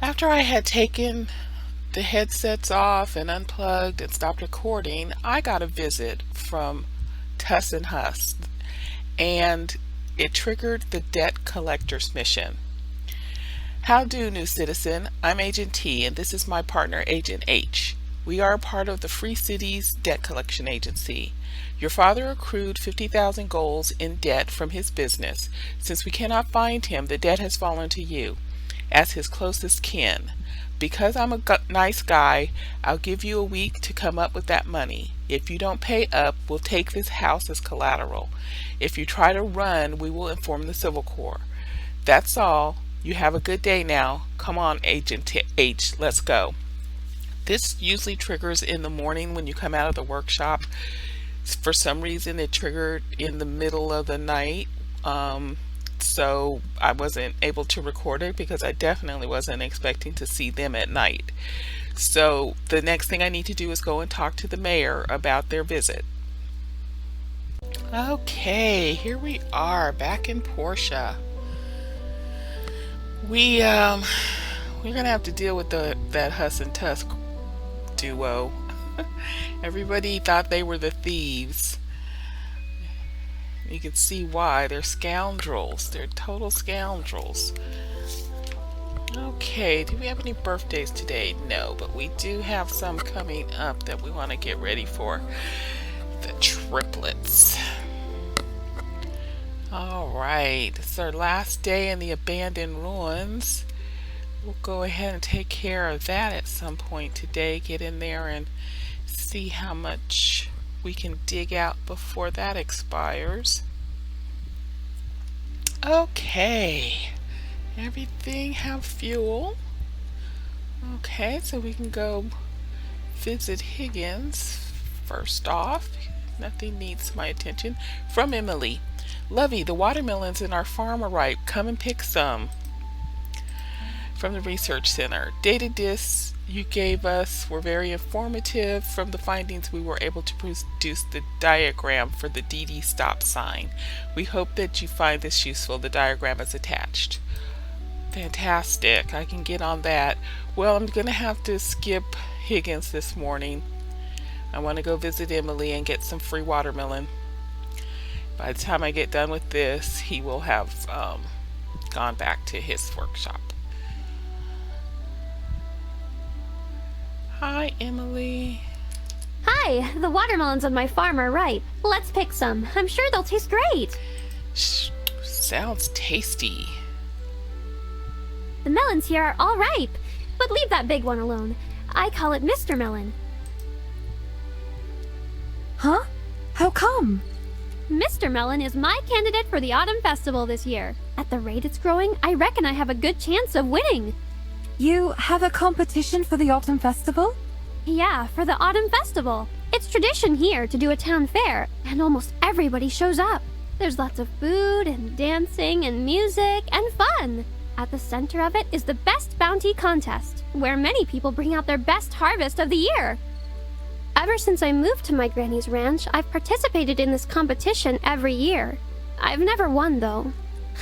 After I had taken the headsets off and unplugged and stopped recording, I got a visit from Tuss and Huss, and it triggered the debt collector's mission. How do, new citizen? I'm Agent T, and this is my partner, Agent H. We are a part of the Free Cities Debt Collection Agency. Your father accrued 50,000 golds in debt from his business. Since we cannot find him, the debt has fallen to you, as his closest kin. Because I'm a nice guy, I'll give you a week to come up with that money. If you don't pay up, we'll take this house as collateral. If you try to run, we will inform the Civil Corps. That's all. You have a good day now. Come on, Agent H, let's go. This usually triggers in the morning when you come out of the workshop. For some reason, it triggered in the middle of the night. So I wasn't able to record it because I definitely wasn't expecting to see them at night. So the next thing I need to do is go and talk to the mayor about their visit. Okay, here we are back in Portia. We're gonna have to deal with that Huss and Tuss duo. Everybody thought they were the thieves. You can see why. They're scoundrels. They're total scoundrels. Okay, do we have any birthdays today? No, but we do have some coming up that we want to get ready for. The triplets. Alright, it's our last day in the abandoned ruins. We'll go ahead and take care of that at some point today. Get in there and see how much we can dig out before that expires. Okay, everything have fuel. Okay, so we can go visit Higgins first off. Nothing needs my attention. From Emily. Lovie, the watermelons in our farm are ripe. Come and pick some. From the Research Center. Data discs you gave us were very informative. From the findings, we were able to produce the diagram for the DD stop sign. We hope that you find this useful. The diagram is attached. Fantastic. I can get on that. Well, I'm going to have to skip Higgins this morning. I want to go visit Emily and get some free watermelon. By the time I get done with this, he will have gone back to his workshop. Hi, Emily. Hi, the watermelons on my farm are ripe. Let's pick some. I'm sure they'll taste great. Sounds tasty. The melons here are all ripe, but leave that big one alone. I call it Mr. Melon. Huh? How come? Mr. Melon is my candidate for the Autumn Festival this year. At the rate it's growing, I reckon I have a good chance of winning. You have a competition for the Autumn Festival? Yeah, for the Autumn Festival. It's tradition here to do a town fair, and almost everybody shows up. There's lots of food and dancing and music and fun. At the center of it is the Best Bounty Contest, where many people bring out their best harvest of the year. Ever since I moved to my granny's ranch, I've participated in this competition every year. I've never won, though.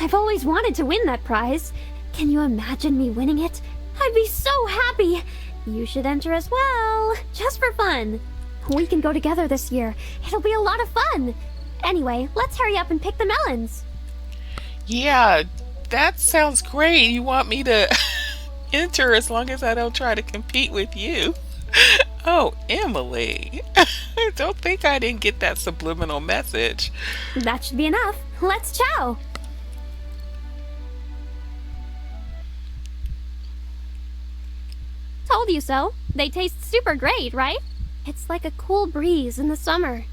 I've always wanted to win that prize. Can you imagine me winning it? I'd be so happy. You should enter as well, just for fun. We can go together this year. It'll be a lot of fun. Anyway, let's hurry up and pick the melons. Yeah, that sounds great. You want me to enter as long as I don't try to compete with you. Oh, Emily. Don't think I didn't get that subliminal message. That should be enough. Let's chow. Told you so. They taste super great, right? It's like a cool breeze in the summer.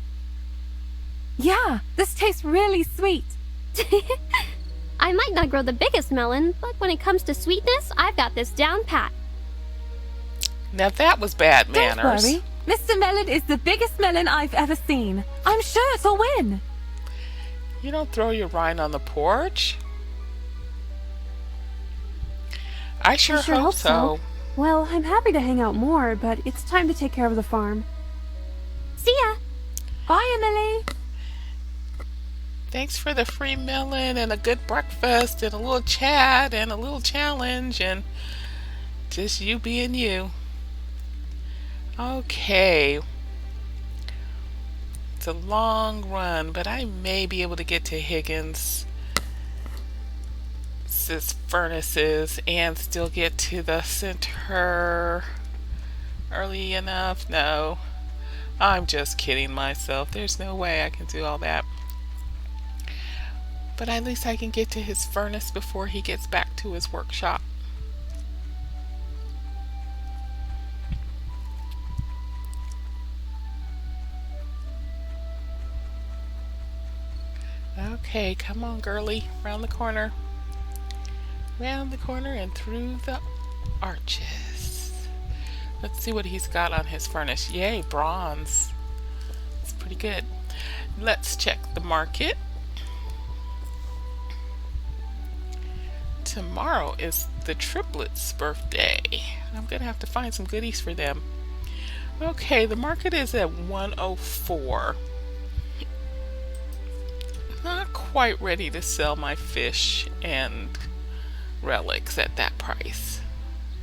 Yeah, this tastes really sweet. I might not grow the biggest melon, but when it comes to sweetness, I've got this down pat. Now that was bad manners. Don't worry. Mr. Melon is the biggest melon I've ever seen. I'm sure it'll win. You don't throw your rind on the porch. I sure hope so. Well, I'm happy to hang out more, but it's time to take care of the farm. See ya! Bye, Emily! Thanks for the free melon and a good breakfast and a little chat and a little challenge, and Just you being you. Okay. It's a long run, but I may be able to get to Higgins' furnaces and still get to the center early enough. No, I'm just kidding myself. There's no way I can do all that. But at least I can get to his furnace before he gets back to his workshop. Okay, come on, girly. Round the corner. Round the corner and through the arches. Let's see what he's got on his furnace. Yay, bronze. It's pretty good. Let's check the market. Tomorrow is the triplets' birthday. I'm gonna have to find some goodies for them. Okay, the market is at 104. Not quite ready to sell my fish and relics at that price.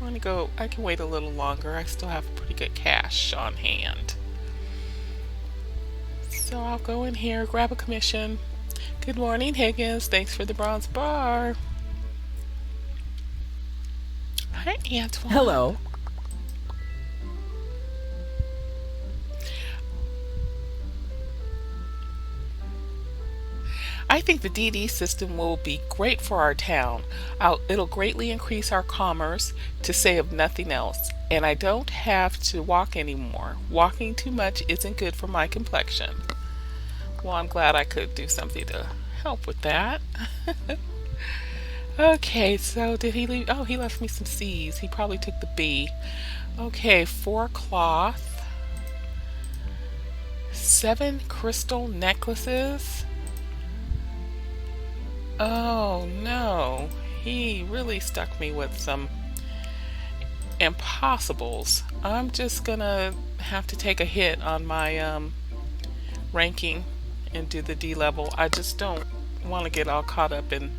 I can wait a little longer. I still have pretty good cash on hand. So I'll go in here, grab a commission. Good morning, Higgins. Thanks for the bronze bar. Hi, Antoine. Hello. I think the DD system will be great for our town. It'll greatly increase our commerce, to say of nothing else. And I don't have to walk anymore. Walking too much isn't good for my complexion. Well, I'm glad I could do something to help with that. Okay, so did he leave? Oh, he left me some C's. He probably took the B. Okay, 4 cloth. 7 crystal necklaces. Oh no, he really stuck me with some impossibles. I'm just gonna have to take a hit on my ranking and do the D level. I just don't want to get all caught up in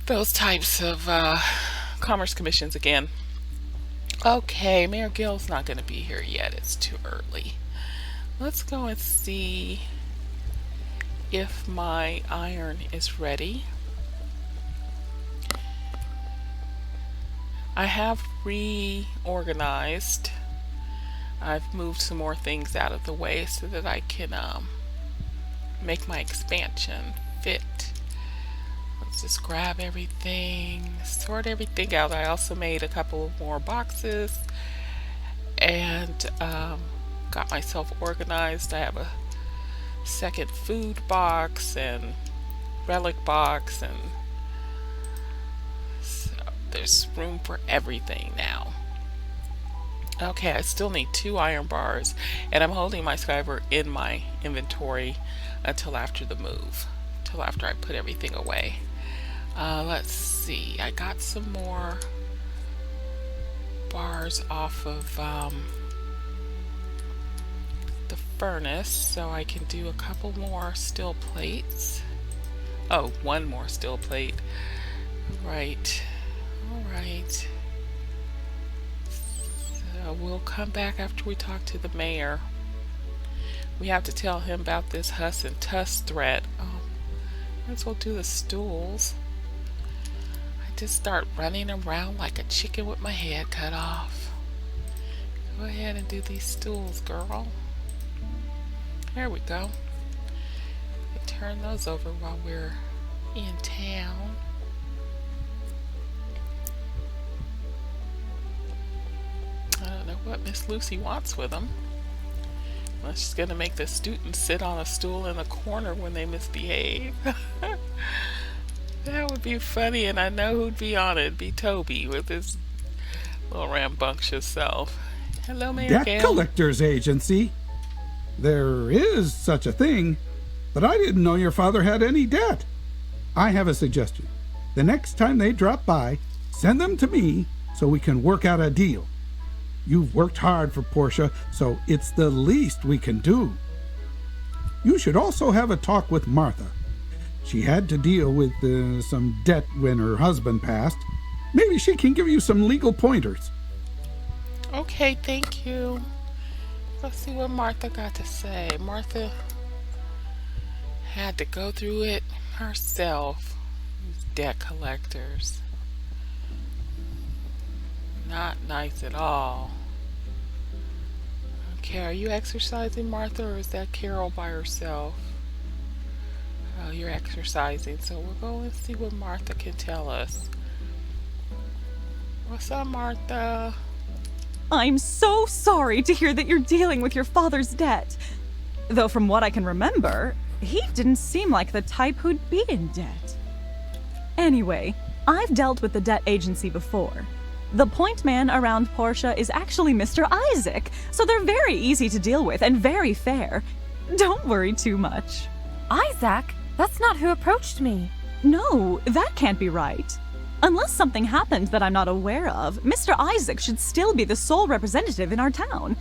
those types of commerce commissions again. Okay, Mayor Gill's not gonna be here yet. It's too early. Let's go and see if my iron is ready. I have reorganized. I've moved some more things out of the way so that I can make my expansion fit. Let's just grab everything, sort everything out. I also made a couple of more boxes and got myself organized. I have a second food box and relic box, and so there's room for everything now. Okay, I still need 2 iron bars, and I'm holding my Skyver in my inventory until after the move, till after I put everything away. Let's see, I got some more bars off of the furnace, so I can do a couple more steel plates. Oh, 1 more steel plate. Right. Alright. So we'll come back after we talk to the mayor. We have to tell him about this Huss and Tuss threat. Oh, might as well do the stools. I just start running around like a chicken with my head cut off. Go ahead and do these stools, girl. There we go. We turn those over while we're in town. I don't know what Miss Lucy wants with them. Well, she's gonna make the students sit on a stool in the corner when they misbehave. That would be funny, and I know who'd be on it. It'd be Toby with his little rambunctious self. Hello, Mayor Debt Gale. Collectors Agency? There is such a thing, but I didn't know your father had any debt. I have a suggestion. The next time they drop by, send them to me so we can work out a deal. You've worked hard for Portia, so it's the least we can do. You should also have a talk with Martha. She had to deal with some debt when her husband passed. Maybe she can give you some legal pointers. Okay, thank you. Let's see what Martha got to say. Martha had to go through it herself. These debt collectors. Not nice at all. Okay, are you exercising, Martha, or is that Carol by herself? Oh, you're exercising, so we'll go and see what Martha can tell us. What's up, Martha? I'm so sorry to hear that you're dealing with your father's debt. Though from what I can remember, he didn't seem like the type who'd be in debt. Anyway, I've dealt with the debt agency before. The point man around Portia is actually Mr. Isaac, so they're very easy to deal with and very fair. Don't worry too much. Isaac? That's not who approached me. No, that can't be right. Unless something happened that I'm not aware of, Mr. Isaac should still be the sole representative in our town.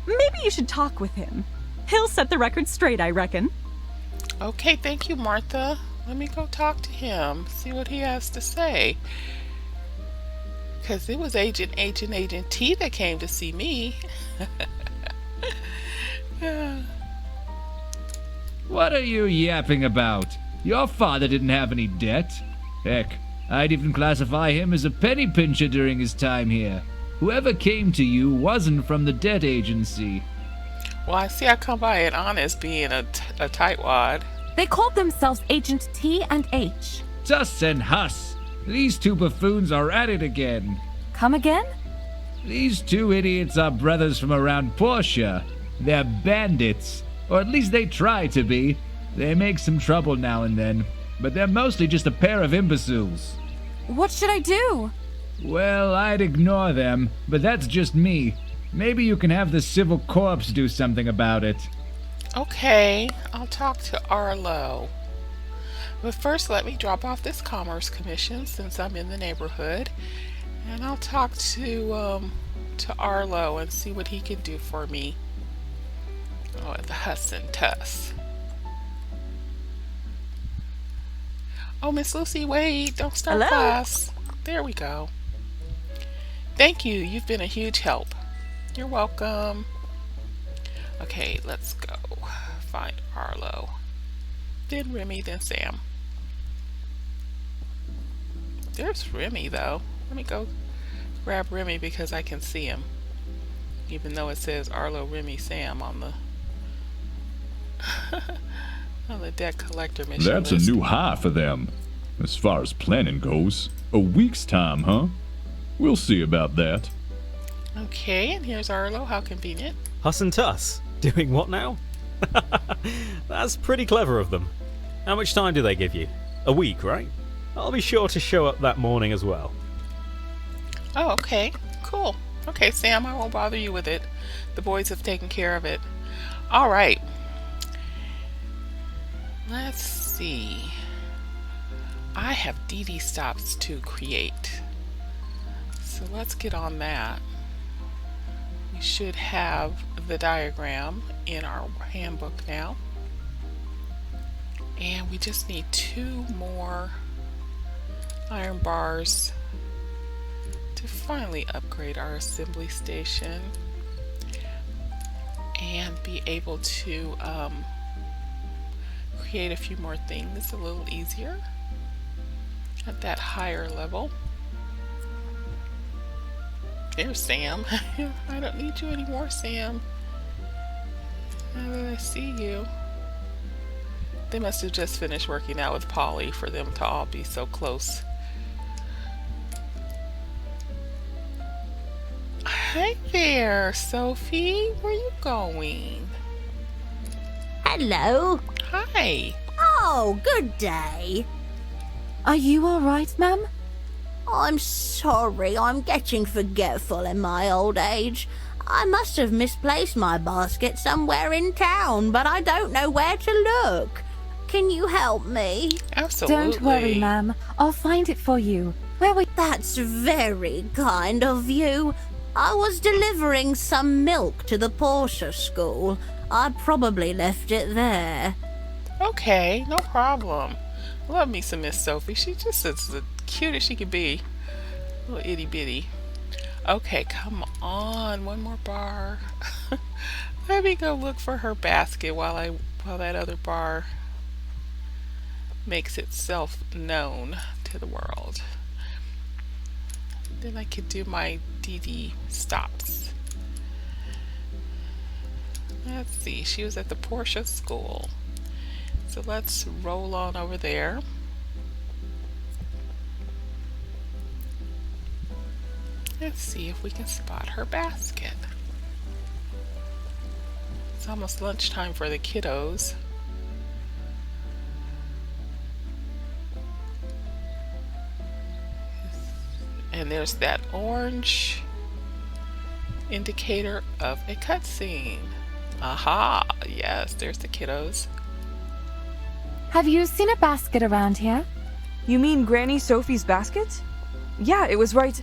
Maybe you should talk with him. He'll set the record straight, I reckon. Okay, thank you, Martha. Let me go talk to him, see what he has to say. Because it was Agent T that came to see me. What are you yapping about? Your father didn't have any debt. Heck, I'd even classify him as a penny pincher during his time here. Whoever came to you wasn't from the debt agency. Well, I see I come by it honest being a tightwad. They called themselves Agent T and H. Tuss and Huss. These two buffoons are at it again. Come again? These two idiots are brothers from around Portia. They're bandits. Or at least they try to be. They make some trouble now and then. But they're mostly just a pair of imbeciles. What should I do? Well, I'd ignore them, but that's just me. Maybe you can have the civil corps do something about it. Okay, I'll talk to Arlo. But first, let me drop off this Commerce Commission since I'm in the neighborhood. And I'll talk to Arlo and see what he can do for me. Oh, the Huss and Tuss. Oh, Miss Lucy, wait, don't start Hello? class. There we go. Thank you, you've been a huge help. You're welcome. Okay, let's go find Arlo. Then Remy, then Sam. There's Remy, though. Let me go grab Remy because I can see him. Even though it says Arlo, Remy, Sam on the on the debt collector mission That's list. a new high for them. As far as planning goes. A week's time, huh? We'll see about that. Okay, and here's Arlo. How convenient. Huss and Tuss? Doing what now? That's pretty clever of them. How much time do they give you? A week, right? I'll be sure to show up that morning as well. Oh, okay. Cool. Okay, Sam, I won't bother you with it. The boys have taken care of it. All right. Let's see. I have DD stops to create. So let's get on that. We should have the diagram in our handbook now. And we just need 2 more iron bars to finally upgrade our assembly station and be able to create a few more things a little easier at that higher level. There's Sam. I don't need you anymore, Sam. Now that I see you. They must have just finished working out with Polly for them to all be so close. Hi there, Sophie. Where you going? Hello. Hi. Oh, good day. Are you alright, Mum? I'm sorry, I'm getting forgetful in my old age. I must have misplaced my basket somewhere in town, but I don't know where to look. Can you help me? Absolutely. Don't worry, Ma'am. I'll find it for you. Where were That's very kind of you. I was delivering some milk to the Portia school. I probably left it there. Okay, no problem. Love me some Miss Sophie. She just is the cutest she could be. Little itty bitty. Okay, come on, one more bar. Let me go look for her basket while that other bar makes itself known to the world. Then I could do my DD stops. Let's see, she was at the Portia school. So let's roll on over there. Let's see if we can spot her basket. It's almost lunchtime for the kiddos. And there's that orange indicator of a cutscene. Aha! Yes, there's the kiddos. Have you seen a basket around here? You mean Granny Sophie's basket? Yeah, it was right...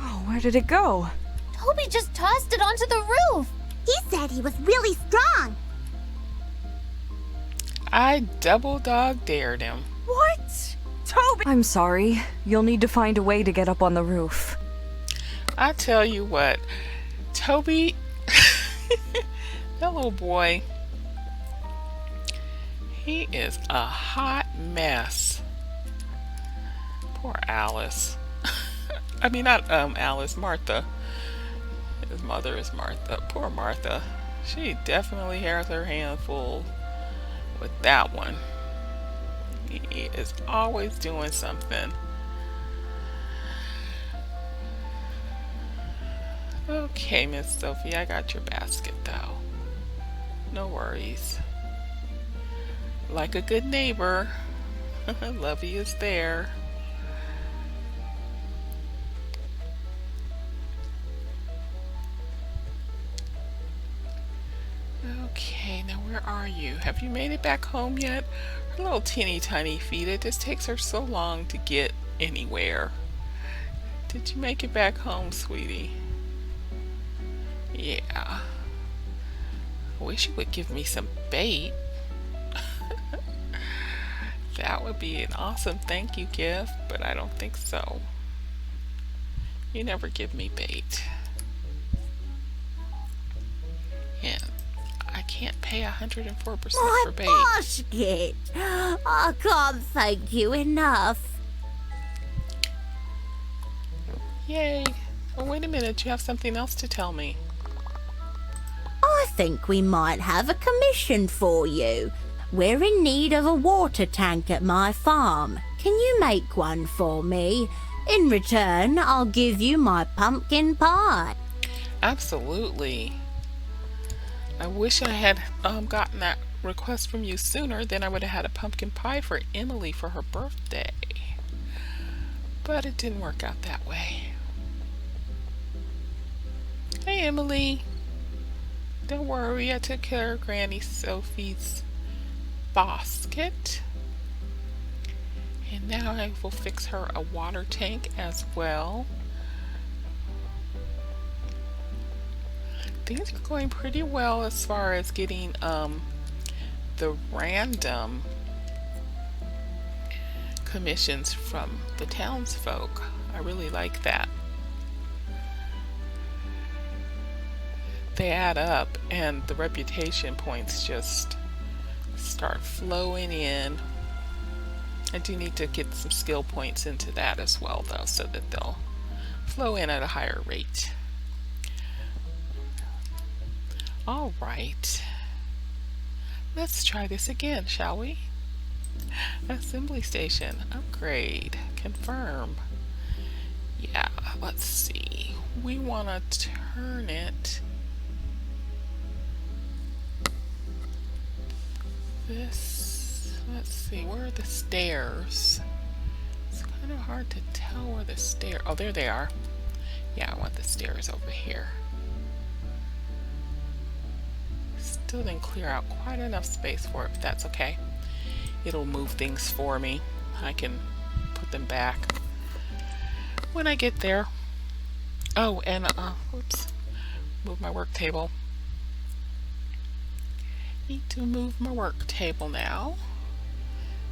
Oh, where did it go? Toby just tossed it onto the roof. He said he was really strong. I double dog dared him. What? Toby! I'm sorry. You'll need to find a way to get up on the roof. I tell you what, Toby, that little boy, he is a hot mess. Poor Alice. I mean, not Alice, Martha. His mother is Martha. Poor Martha. She definitely has her hand full with that one. He is always doing something. Okay, Miss Sophie, I got your basket though. No worries. Like a good neighbor, Lovie is there. Okay, now where are you? Have you made it back home yet? Her little teeny tiny feet, it just takes her so long to get anywhere. Did you make it back home, sweetie? Yeah. I wish you would give me some bait. That would be an awesome thank you gift, but I don't think so. You never give me bait. Yeah. I can't pay 104% for bait. My basket! I can't thank you enough. Yay. Oh, wait a minute. You have something else to tell me. I think we might have a commission for you. We're in need of a water tank at my farm. Can you make one for me? In return, I'll give you my pumpkin pie. Absolutely. I wish I had gotten that request from you sooner, then I would have had a pumpkin pie for Emily for her birthday. But it didn't work out that way. Hey Emily. Don't worry, I took care of Granny Sophie's basket. And now I will fix her a water tank as well. Things are going pretty well as far as getting the random commissions from the townsfolk. I really like that. They add up and the reputation points just start flowing in. I do need to get some skill points into that as well though, so that they'll flow in at a higher rate. All right, let's try this again, shall we? Assembly station, upgrade, confirm. Yeah, let's see. We want to turn it this, let's see, where are the stairs? It's kind of hard to tell where the stairs, oh, there they are. Yeah, I want the stairs over here. Still didn't clear out quite enough space for it, but that's okay. It'll move things for me. I can put them back when I get there. Oh, and whoops, move my work table. Need to move my work table now,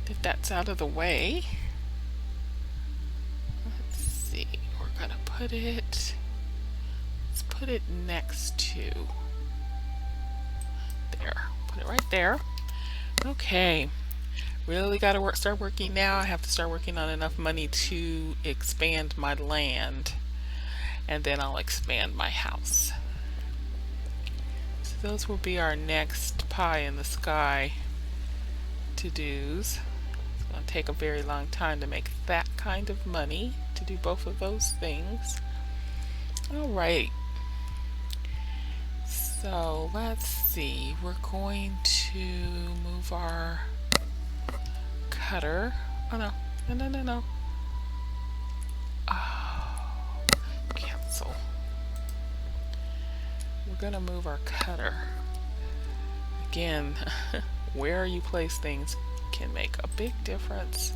if that's out of the way. Let's see, put it, let's put it next to there. Put it right there. Okay. Really got to start working now. I have to start working on enough money to expand my land, and then I'll expand my house. So those will be our next pie in the sky to-dos. It's going to take a very long time to make that kind of money to do both of those things. All right. So let's see. We're going to move our cutter. Oh no, no. Oh, cancel. We're gonna move our cutter. Again, where you place things can make a big difference.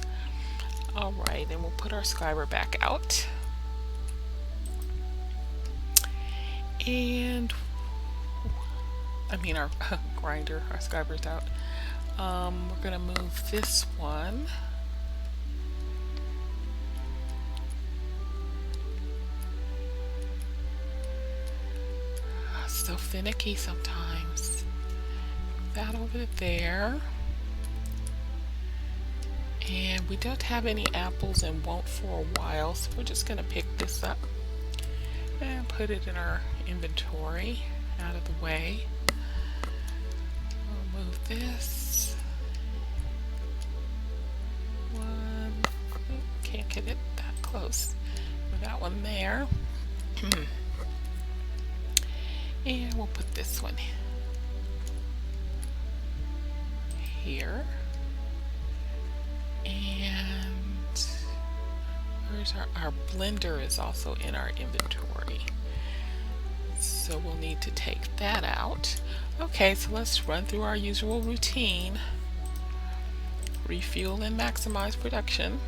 All right, and we'll put our skyber back out. And I mean our grinder, our skyber's out. We're gonna move this one. So finicky sometimes. That over there. And we don't have any apples and won't for a while, so we're just gonna pick this up and put it in our inventory out of the way. We'll move this. One, can't get it that close. With that one there. And we'll put this one here. And where's our blender is also in our inventory. So we'll need to take that out. Okay, so let's run through our usual routine. Refuel and maximize production.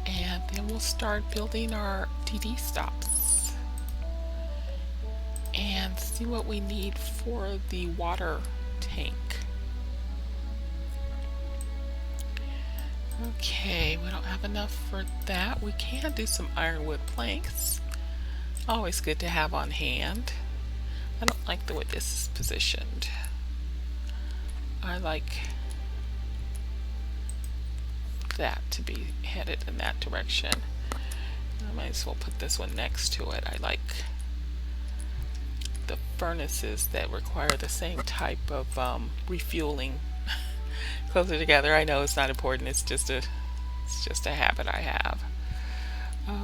And then we'll start building our DD stops and see what we need for the water tank. Okay, we don't have enough for that. We can do some ironwood planks. Always good to have on hand. I don't like the way this is positioned. I like that to be headed in that direction. I might as well put this one next to it. I like the furnaces that require the same type of refueling closer together. I know it's not important, it's just a habit I have.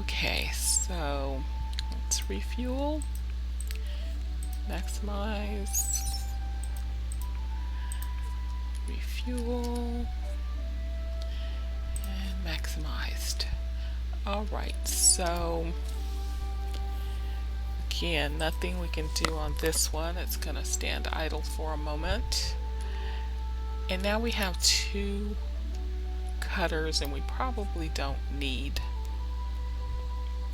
Okay, so let's refuel, maximize, refuel, and maximized. Alright, so again, nothing we can do on this one. It's gonna stand idle for a moment. And now we have 2 cutters and we probably don't need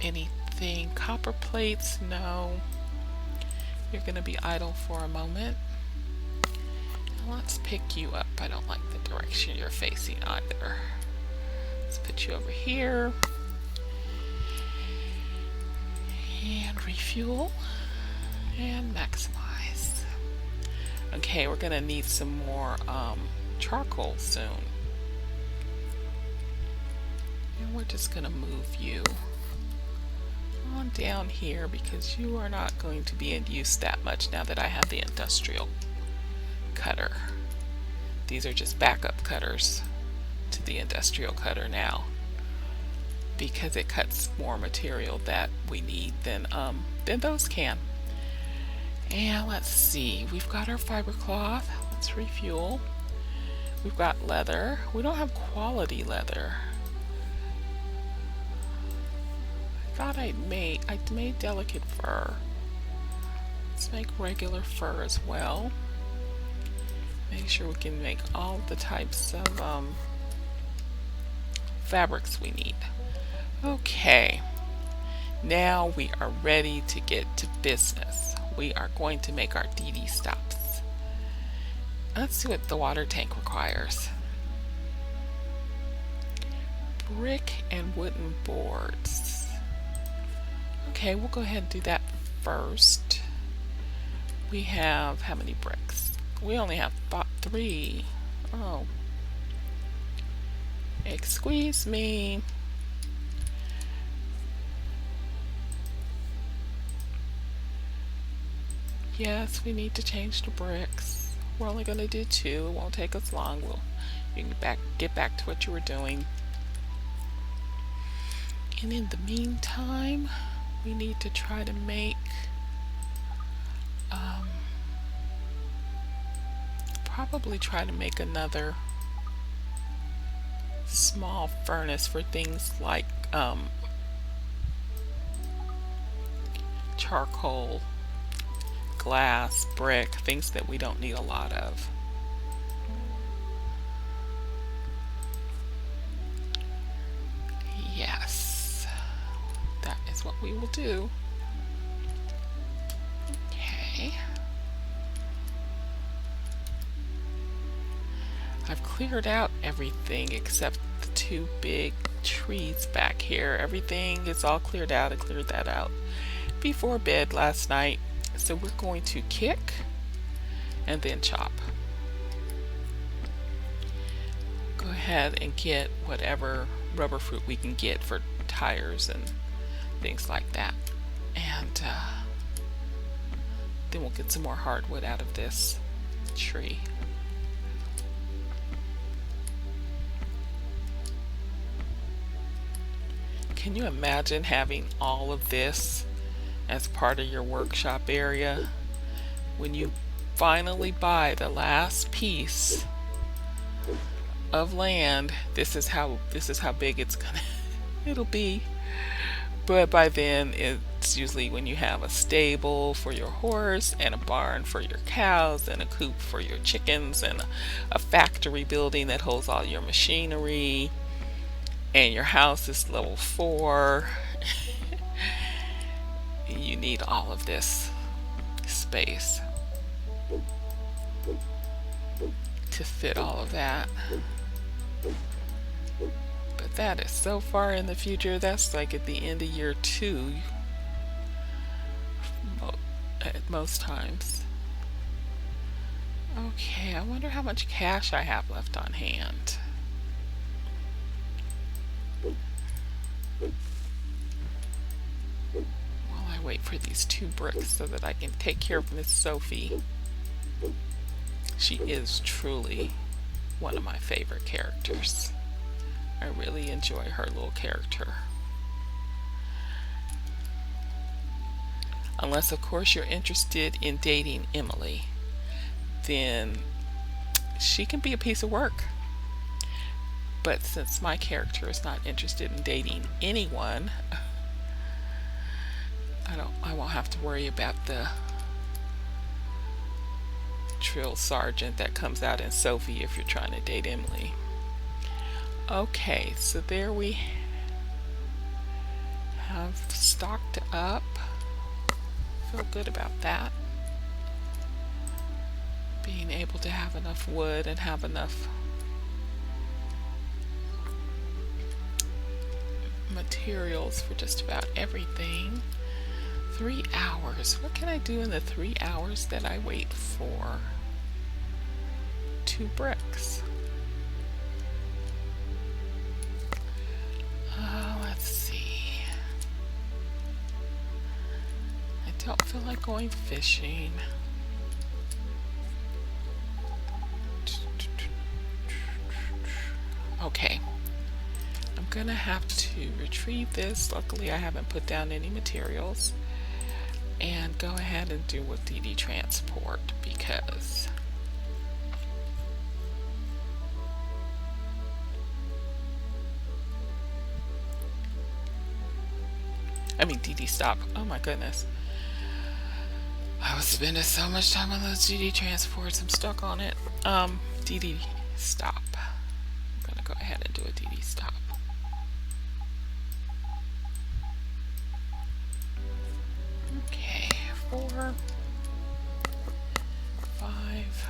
anything. Copper plates, no. You're gonna be idle for a moment. Now let's pick you up. I don't like the direction you're facing either. Let's put you over here. And refuel and maximize. Okay, we're gonna need some more charcoal soon. And we're just gonna move you on down here because you are not going to be in use that much now that I have the industrial cutter. These are just backup cutters to the industrial cutter now, because it cuts more material that we need than those can. And let's see, we've got our fiber cloth. Let's refuel. We've got leather. We don't have quality leather. I thought I made delicate fur. Let's make regular fur as well. Make sure we can make all the types of fabrics we need. Okay, now we are ready to get to business. We are going to make our DD stops. Let's see what the water tank requires. Brick and wooden boards. Okay, we'll go ahead and do that first. We have how many bricks? We only have 3. Oh. Excuse me. Yes, we need to change the bricks. We're only going to do 2. It won't take us long. You can get back to what you were doing. And in the meantime, we need to try to make probably try to make another small furnace for things like charcoal, glass, brick, things that we don't need a lot of. Yes, that is what we will do. Okay. I've cleared out everything except the 2 big trees back here. Everything is all cleared out. I cleared that out before bed last night. So we're going to kick and then chop. Go ahead and get whatever rubber fruit we can get for tires and things like that. And then we'll get some more hardwood out of this tree. Can you imagine having all of this as part of your workshop area? When you finally buy the last piece of land, this is how big it'll be. But by then it's usually when you have a stable for your horse and a barn for your cows and a coop for your chickens and a factory building that holds all your machinery, and your house is level 4. You need all of this space to fit all of that. But that is so far in the future. That's like at the end of year 2 at most times. Okay, I wonder how much cash I have left on hand. While I wait for these 2 bricks so that I can take care of Miss Sophie. She is truly one of my favorite characters. I really enjoy her little character. Unless, of course, you're interested in dating Emily, then she can be a piece of work. But since my character is not interested in dating anyone, I won't have to worry about the drill sergeant that comes out in Sophie if you're trying to date Emily. Okay, so there we have stocked up. Feel good about that. Being able to have enough wood and have enough materials for just about everything. 3 hours. What can I do in the 3 hours that I wait for 2 bricks? Let's see. I don't feel like going fishing. Okay. I'm gonna have to retrieve this. Luckily I haven't put down any materials. And go ahead and do with DD transport because DD stop. Oh my goodness. I was spending so much time on those DD transports. I'm stuck on it. DD stop. I'm gonna go ahead and do a DD stop. Okay, 4, 5,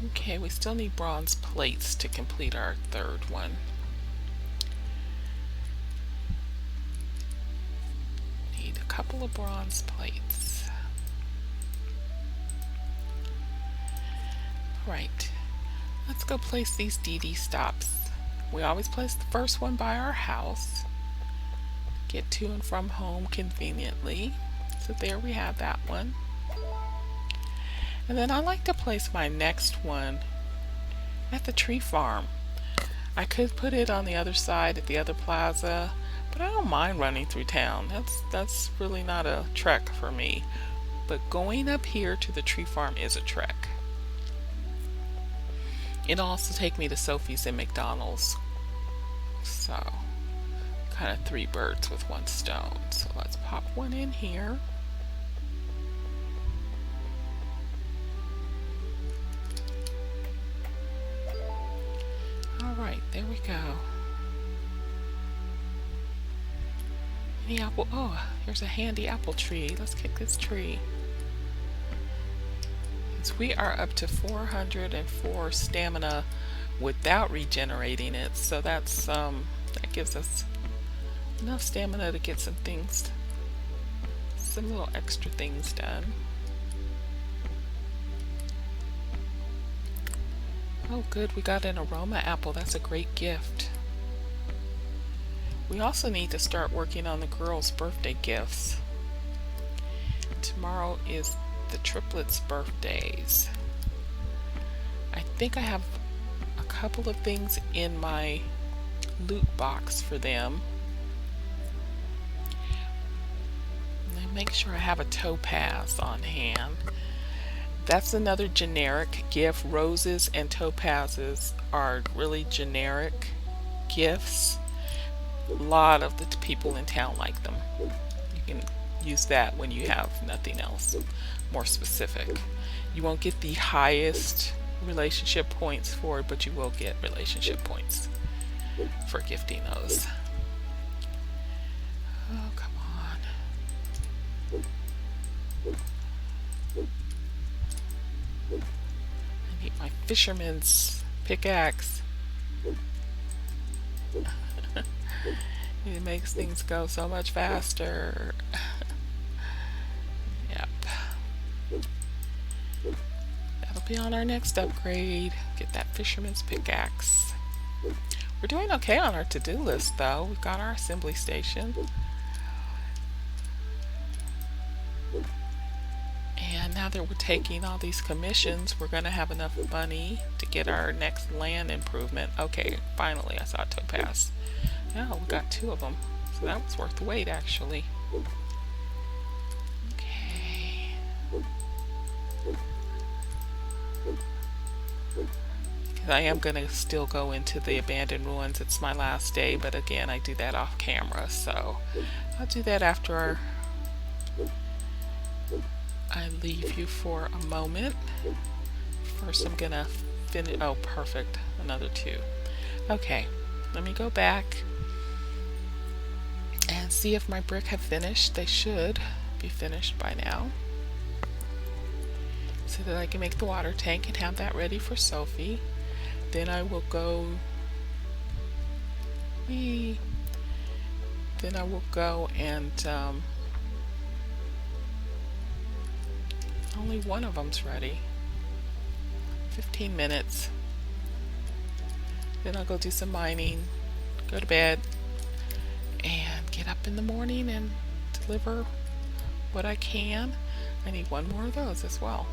Okay, we still need bronze plates to complete our third one. Need a couple of bronze plates. Right, let's go place these DD stops. We always place the first one by our house. Get to and from home conveniently. So there we have that one. And then I like to place my next one at the tree farm. I could put it on the other side at the other plaza, but I don't mind running through town. That's really not a trek for me. But going up here to the tree farm is a trek. It'll also take me to Sophie's and McDonald's. So, kind of 3 birds with 1 stone. So let's pop one in here. Alright, there we go. Any apple? Oh, here's a handy apple tree. Let's kick this tree. So we are up to 404 stamina without regenerating it, so that's that gives us enough stamina to get some things, some little extra things done. Oh good, we got an aroma apple. That's a great gift. We also need to start working on the girls' birthday gifts. Tomorrow is the triplets' birthdays. I think I have a couple of things in my loot box for them. Let me make sure I have a topaz on hand. That's another generic gift. Roses and topazes are really generic gifts. A lot of the people in town like them. You can use that when you have nothing else more specific. You won't get the highest relationship points for it, but you will get relationship points for gifting those. Oh, come on. I need my fisherman's pickaxe. It makes things go so much faster. Yep. That'll be on our next upgrade. Get that fisherman's pickaxe. We're doing okay on our to-do list though. We've got our assembly station. And now that we're taking all these commissions, we're going to have enough money to get our next land improvement. Okay, finally I saw a topaz. Yeah, we got 2 of them. So that was worth the wait actually. Okay. I am going to still go into the abandoned ruins. It's my last day, but again I do that off camera, so I'll do that after I leave you for a moment. First I'm gonna finish. Oh perfect, another 2. Okay, let me go back and see if my brick have finished. They should be finished by now, so that I can make the water tank and have that ready for Sophie. Then I will go and only one of them's ready. 15 minutes. Then I'll go do some mining, go to bed, and get up in the morning and deliver what I can. I need 1 more of those as well.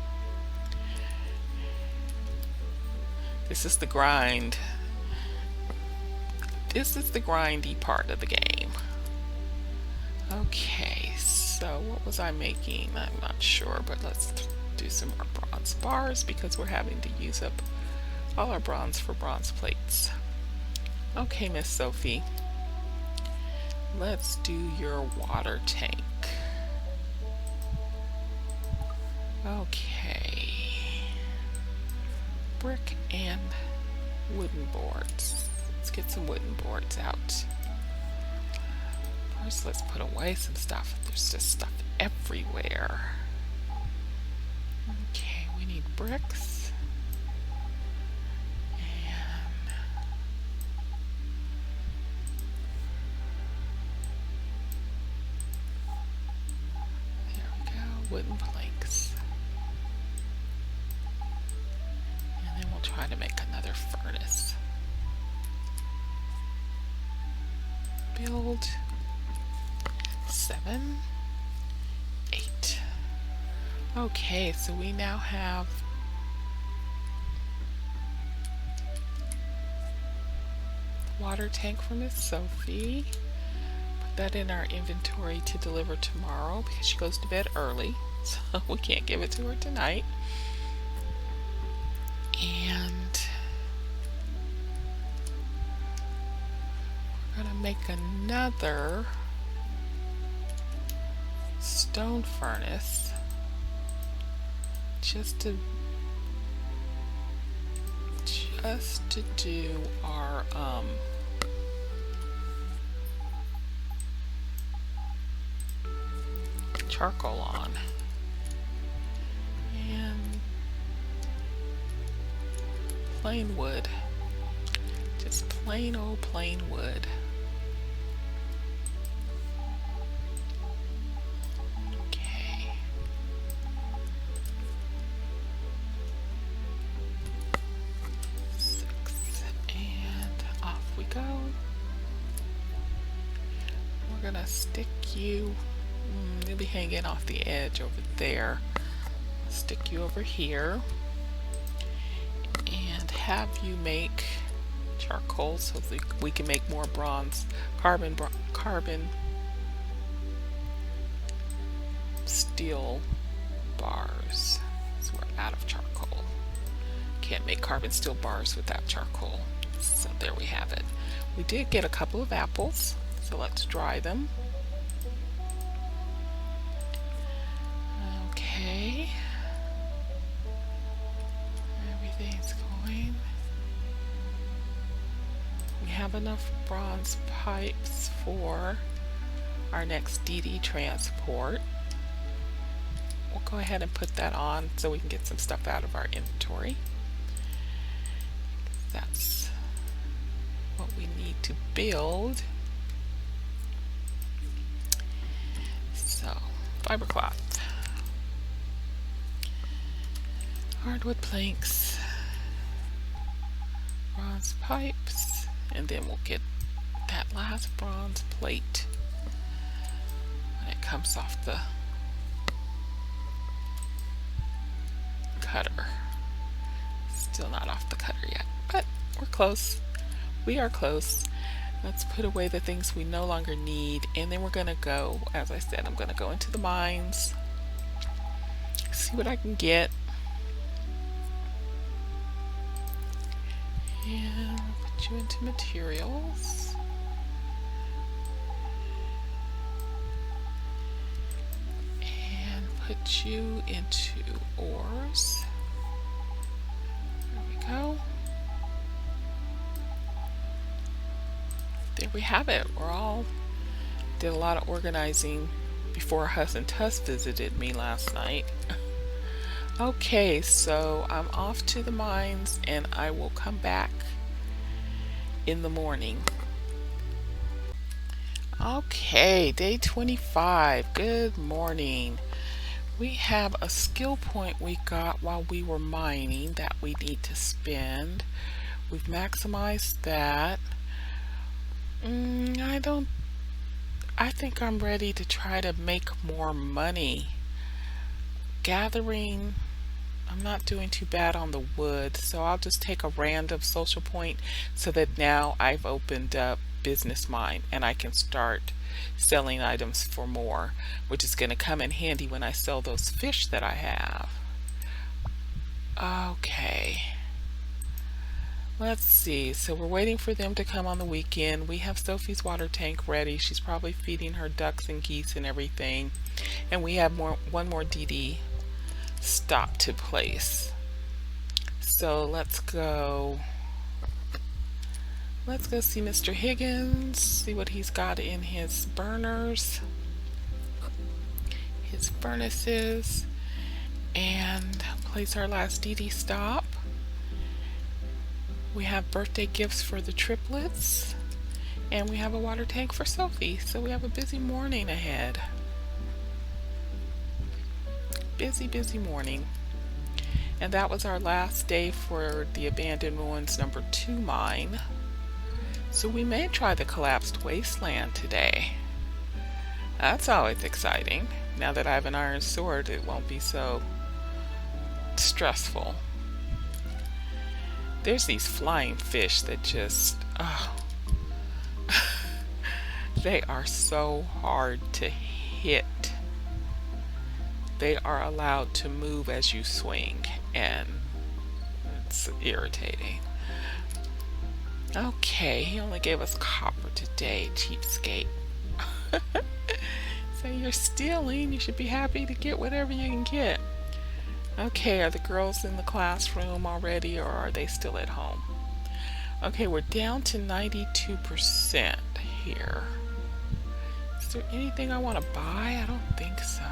This is the grind. This is the grindy part of the game. Okay, so what was I making? I'm not sure, but let's do some more bronze bars because we're having to use up all our bronze for bronze plates. Okay, Miss Sophie, let's do your water tank. Okay, brick and wooden boards. Let's get some wooden boards out. First, let's put away some stuff. There's just stuff everywhere. Okay, we need bricks. try to make another furnace. Build 7, 8. Okay, so we now have water tank for Miss Sophie. Put that in our inventory to deliver tomorrow because she goes to bed early, so we can't give it to her tonight. And we're gonna make another stone furnace just to do our charcoal on. And plain wood, just plain old plain wood. Okay. We go. We're gonna stick you, you'll be hanging off the edge over there. Stick you over here and have you make charcoal so that we can make more carbon steel bars. So we're out of charcoal. Can't make carbon steel bars without charcoal. So there we have it. We did get a couple of apples, so let's dry them. Okay. Everything's going. We have enough bronze pipes for our next DD transport. We'll go ahead and put that on so we can get some stuff out of our inventory. That's what we need to build. So, fiber cloth, hardwood planks, bronze pipes, and then we'll get that last bronze plate when it comes off the cutter. Still not off the cutter yet, but we're close. We are close. Let's put away the things we no longer need, and then we're gonna go, as I said, I'm gonna go into the mines, see what I can get, and put you into materials. And put you into ores. There we go. There we have it. Did a lot of organizing before Huss and Tuss visited me last night. Okay, so I'm off to the mines and I will come back in the morning. Okay, day 25. Good morning. We have a skill point we got while we were mining that we need to spend. We've maximized that. I think I'm ready to try to make more money. Gathering, I'm not doing too bad on the wood, so I'll just take a random social point so that now I've opened up Business Mine and I can start selling items for more, which is going to come in handy when I sell those fish that I have. Okay. Let's see, so we're waiting for them to come on the weekend. We have Sophie's water tank ready. She's probably feeding her ducks and geese and everything. And we have one more DD stop to place. So let's go see Mr. Higgins, see what he's got in his burners, his furnaces, and place our last DD stop. We have birthday gifts for the triplets, and we have a water tank for Sophie. So we have a busy morning ahead. Busy morning. And that was our last day for the Abandoned Ruins number 2 mine. So we may try the Collapsed Wasteland today. That's always exciting. Now that I have an iron sword, it won't be so stressful. There's these flying fish that just, oh, they are so hard to hit. They are allowed to move as you swing, and it's irritating. Okay, he only gave us copper today, cheapskate. So you're stealing, you should be happy to get whatever you can get. Okay, are the girls in the classroom already, or are they still at home? Okay, we're down to 92% here. Is there anything I want to buy? I don't think so.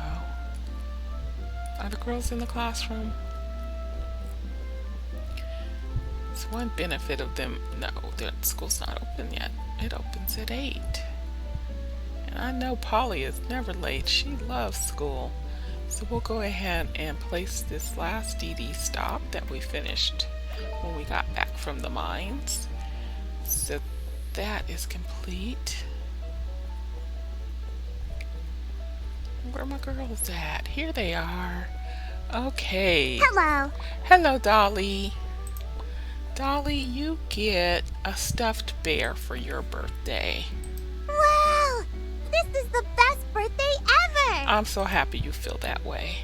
Are the girls in the classroom? It's one benefit of them. No, the school's not open yet. It opens at 8. And I know Polly is never late. She loves school. So we'll go ahead and place this last DD stop that we finished when we got back from the mines. So that is complete. Where are my girls at? Here they are. Okay. Hello. Hello, Dolly. Dolly, you get a stuffed bear for your birthday. Wow! This is the best birthday ever! I'm so happy you feel that way.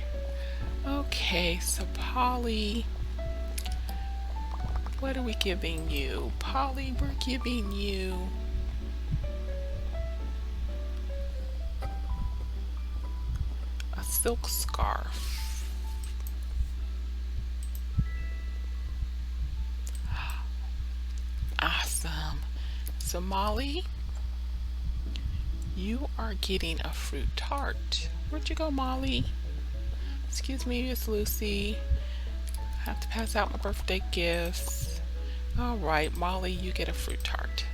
Okay, so Polly, what are we giving you? Polly, we're giving you a silk scarf. Awesome. So Molly, you are getting a fruit tart. Where'd you go, Molly? Excuse me, Miss Lucy. I have to pass out my birthday gifts. Alright, Molly, you get a fruit tart.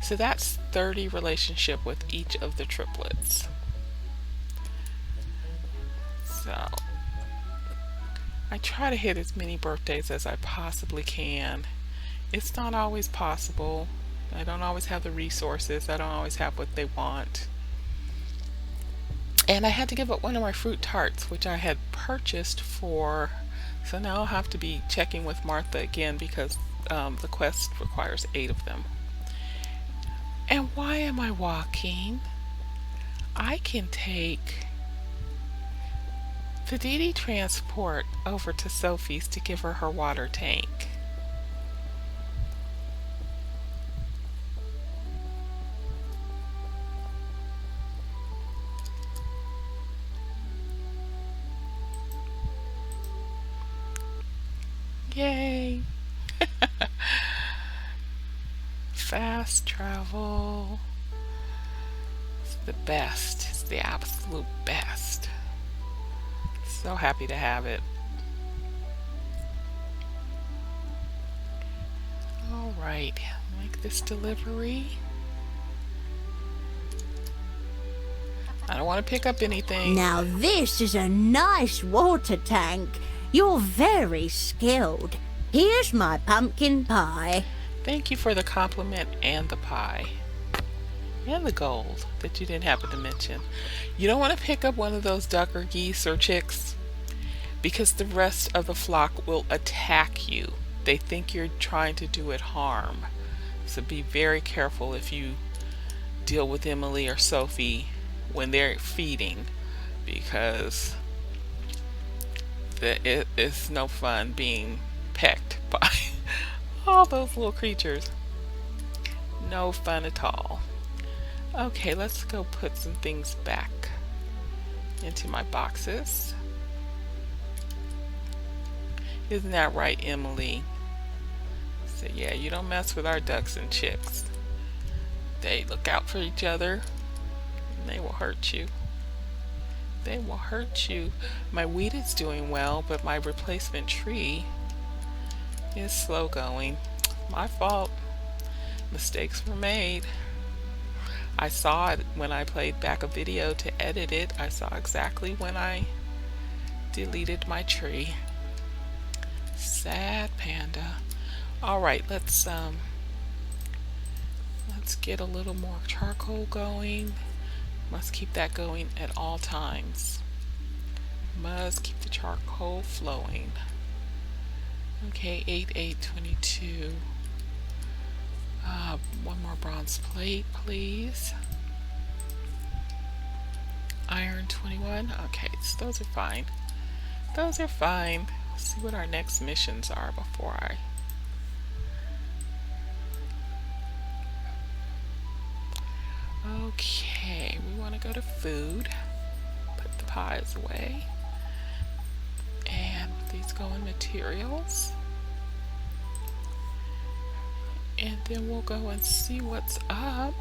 So that's 30 relationship with each of the triplets. So I try to hit as many birthdays as I possibly can. It's not always possible. I don't always have the resources. I don't always have what they want. And I had to give up one of my fruit tarts, which I had purchased for. So now I'll have to be checking with Martha again because the quest requires 8 of them. And why am I walking? I can take the DD transport over to Sophie's to give her her water tank. Yay! Fast travel. It's the best. It's the absolute best. So happy to have it. Alright, like this delivery. I don't want to pick up anything. Now this is a nice water tank. You're very skilled. Here's my pumpkin pie. Thank you for the compliment and the pie. And the gold that you didn't happen to mention. You don't want to pick up one of those duck or geese or chicks because the rest of the flock will attack you. They think you're trying to do it harm. So be very careful if you deal with Emily or Sophie when they're feeding, because it is no fun being pecked by all those little creatures. No fun at all. Okay, let's go put some things back into my boxes. Isn't that right, Emily? So yeah, you don't mess with our ducks and chicks. They look out for each other and they will hurt you. They will hurt you. My wheat is doing well, but my replacement tree is slow going. My fault. Mistakes were made. I saw it when I played back a video to edit it. I saw exactly when I deleted my tree. Sad panda. Alright, let's get a little more charcoal going. Must keep that going at all times. Must keep the charcoal flowing. Okay, 8/8/22. One more bronze plate, please. Iron 21. Okay, so those are fine. Those are fine. Let's see what our next missions are before I... Okay, we want to go to food. Put the pies away. And these go in materials. And then we'll go and see what's up.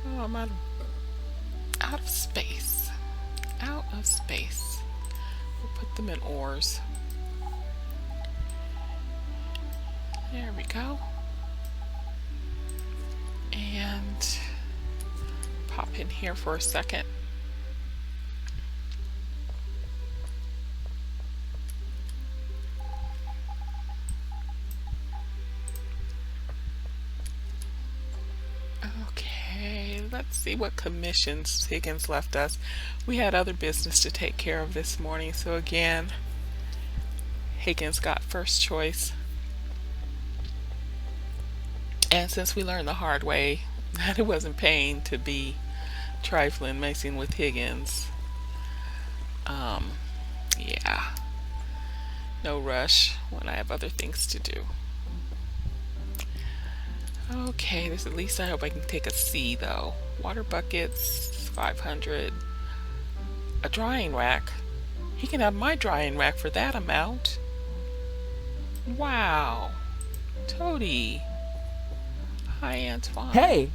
Oh, I'm out of space. Out of space. We'll put them in ores. There we go. And pop in here for a second. Okay, let's see what commissions Higgins left us. We had other business to take care of this morning, so again, Higgins got first choice. And since we learned the hard way that it wasn't paying to be trifling, messing with Higgins, yeah, no rush when I have other things to do. Okay, this at least I hope I can take a C though. Water buckets, 500. A drying rack. He can have my drying rack for that amount. Wow. Toady. Hi, Antoine. Hey!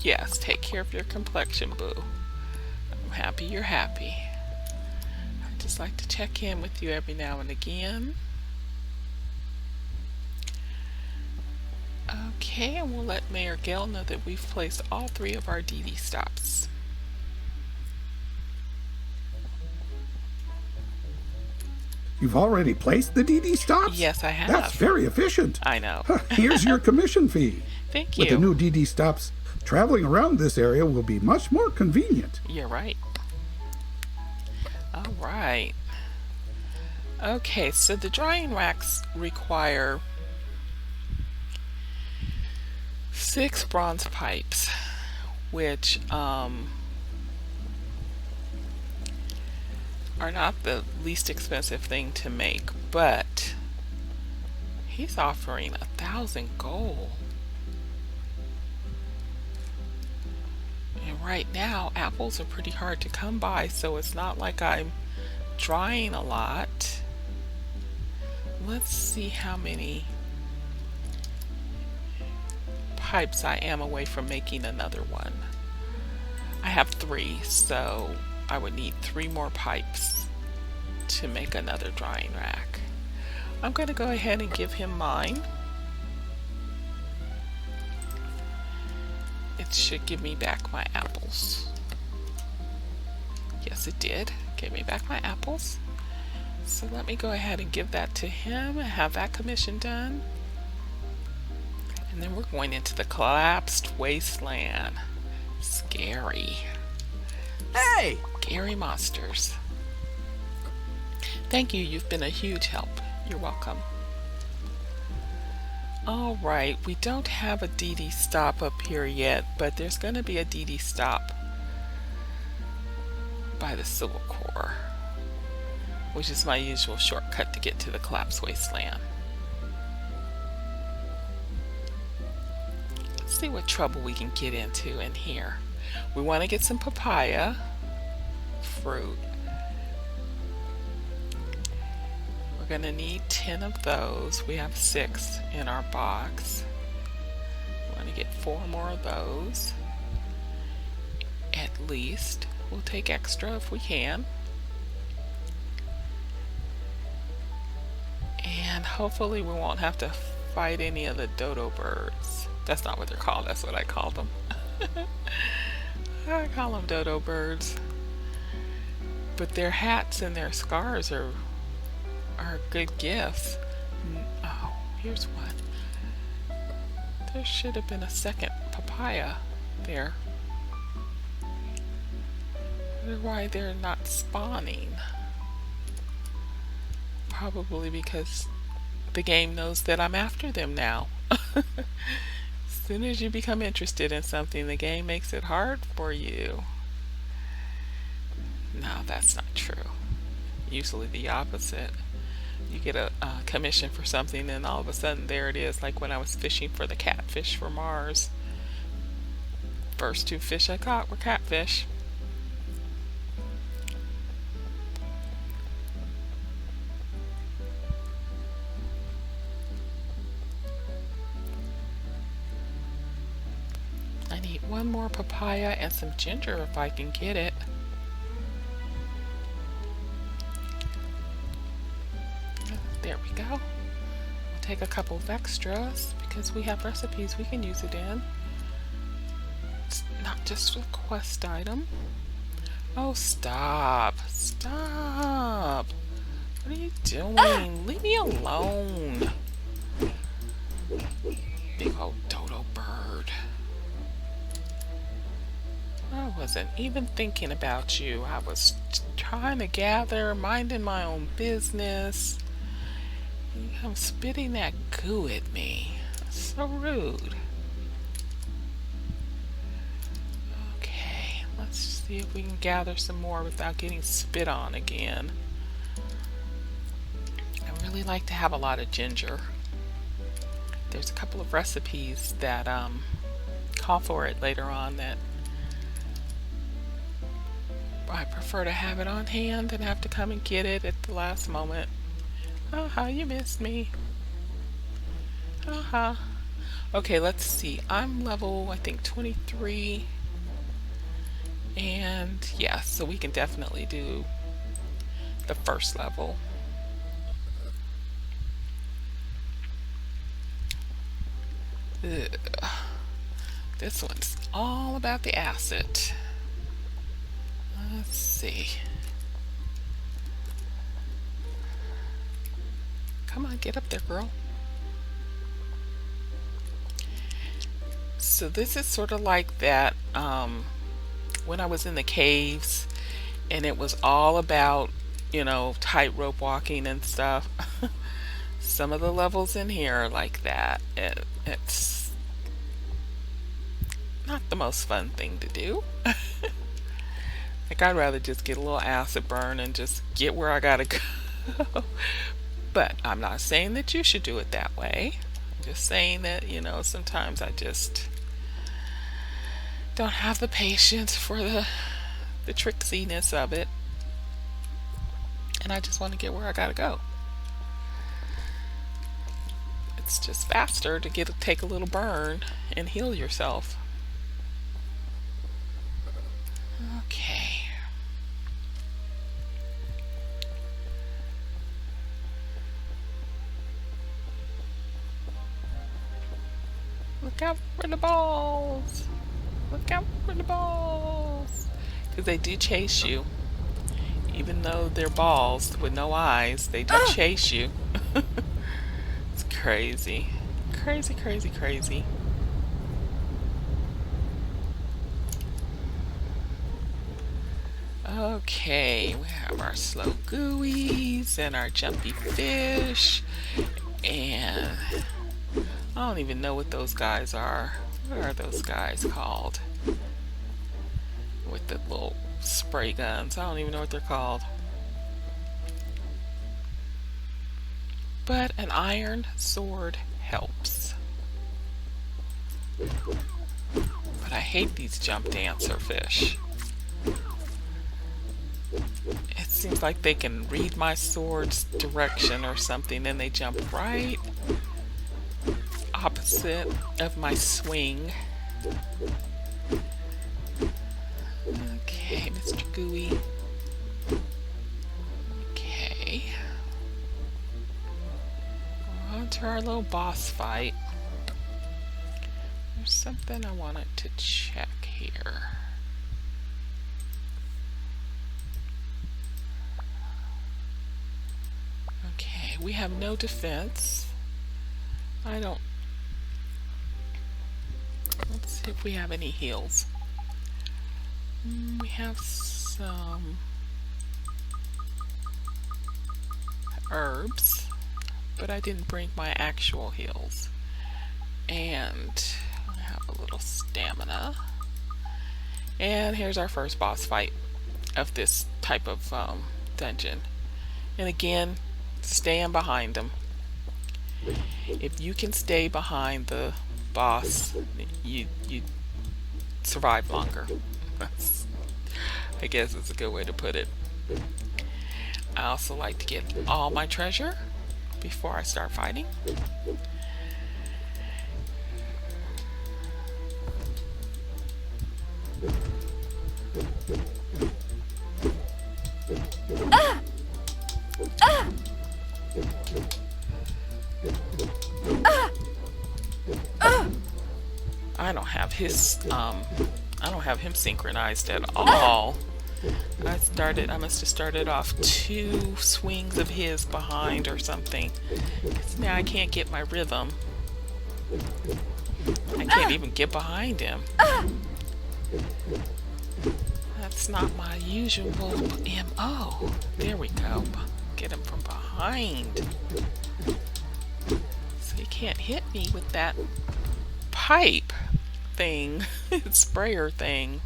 Yes, take care of your complexion, boo. I'm happy you're happy. I just like to check in with you every now and again. Okay, and we'll let Mayor Gale know that we've placed all 3 of our DD stops. You've already placed the DD stops? Yes, I have. That's very efficient. I know. Here's your commission fee. Thank you. With the new DD stops, traveling around this area will be much more convenient. You're right. All right. Okay, so the drying racks require 6 bronze pipes, which are not the least expensive thing to make, but he's offering 1,000 gold. And right now, apples are pretty hard to come by, so it's not like I'm drying a lot. Let's see how many pipes I am away from making another one. I have 3, so I would need 3 more pipes to make another drying rack. I'm going to go ahead and give him mine. It should give me back my apples. Yes, it did. Give me back my apples. So let me go ahead and give that to him and have that commission done. And then we're going into the collapsed wasteland. Scary. Hey! Scary monsters. Thank you, you've been a huge help. You're welcome. Alright, we don't have a DD stop up here yet, but there's going to be a DD stop by the Civil Corps, which is my usual shortcut to get to the collapsed wasteland. Let's see what trouble we can get into in here. We want to get some papaya fruit. We're going to need 10 of those. We have 6 in our box. We want to get 4 more of those at least. We'll take extra if we can. And hopefully we won't have to fight any of the dodo birds. That's not what they're called, that's what I call them. I call them dodo birds. But their hats and their scarves are good gifts. Oh, here's one. There should have been a second papaya there. I wonder why they're not spawning. Probably because the game knows that I'm after them now. As soon as you become interested in something, the game makes it hard for you. No, that's not true. Usually the opposite. You get a commission for something and all of a sudden there it is, like when I was fishing for the catfish for Mars. First 2 fish I caught were catfish. I need one more papaya and some ginger if I can get it. There we go. We'll take a couple of extras because we have recipes we can use it in. It's not just a quest item. Oh, stop. Stop. What are you doing? Leave me alone. Big old dodo bird. I wasn't even thinking about you. I was trying to gather, minding my own business. You come spitting that goo at me. That's so rude. Okay, let's see if we can gather some more without getting spit on again. I really like to have a lot of ginger. There's a couple of recipes that call for it later on that I prefer to have it on hand than have to come and get it at the last moment. Haha, you missed me. Haha. Okay, let's see. I'm level, I think, 23. And yeah, so we can definitely do the first level. Ugh. This one's all about the acid. Let's see. Come on, get up there, girl. So this is sort of like that when I was in the caves and it was all about, you know, tightrope walking and stuff. Some of the levels in here are like that. It's not the most fun thing to do. Like, I'd rather just get a little acid burn and just get where I gotta go. But I'm not saying that you should do it that way. I'm just saying that, you know, sometimes I just don't have the patience for the tricksiness of it. And I just want to get where I gotta go. It's just faster to take a little burn and heal yourself. Okay. Look out for the balls. Look out for the balls. Because they do chase you. Even though they're balls with no eyes, they do chase you. It's crazy. Crazy, crazy, crazy. Okay, we have our slow gooeys and our jumpy fish. And I don't even know what those guys are. What are those guys called? With the little spray guns. I don't even know what they're called. But an iron sword helps. But I hate these jump dancer fish. It seems like they can read my sword's direction or something, and they jump right opposite of my swing. Okay, Mr. Gooey. Okay. On to our little boss fight. There's something I wanted to check here. Okay, we have no defense. Let's see if we have any heals. We have some herbs, but I didn't bring my actual heals. And I have a little stamina. And here's our first boss fight of this type of dungeon. And again, stand behind them. If you can stay behind the boss, you survive longer. I guess it's a good way to put it. I also like to get all my treasure before I start fighting. I don't have him synchronized at all. I must have started off 2 swings of his behind or something. 'Cause now I can't get my rhythm. I can't even get behind him. That's not my usual MO. There we go. Get him from behind. So he can't hit me with that pipe thing, sprayer thing.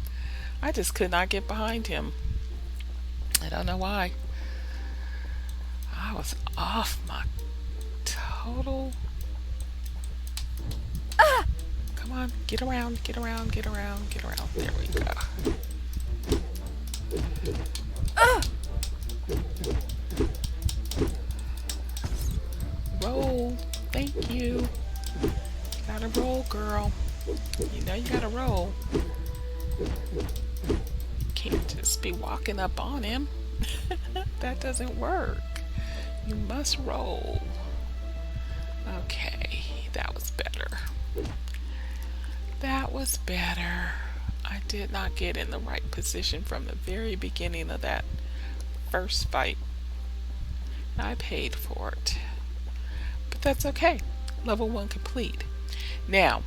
I just could not get behind him. I don't know why. I was off my total. Come on, get around, get around, get around, get around. There we go. Roll. Thank you. Gotta roll, girl. You know you gotta roll. Can't just be walking up on him. That doesn't work. You must roll. Okay, that was better. That was better. I did not get in the right position from the very beginning of that first fight. I paid for it. But that's okay. Level 1 complete. Now,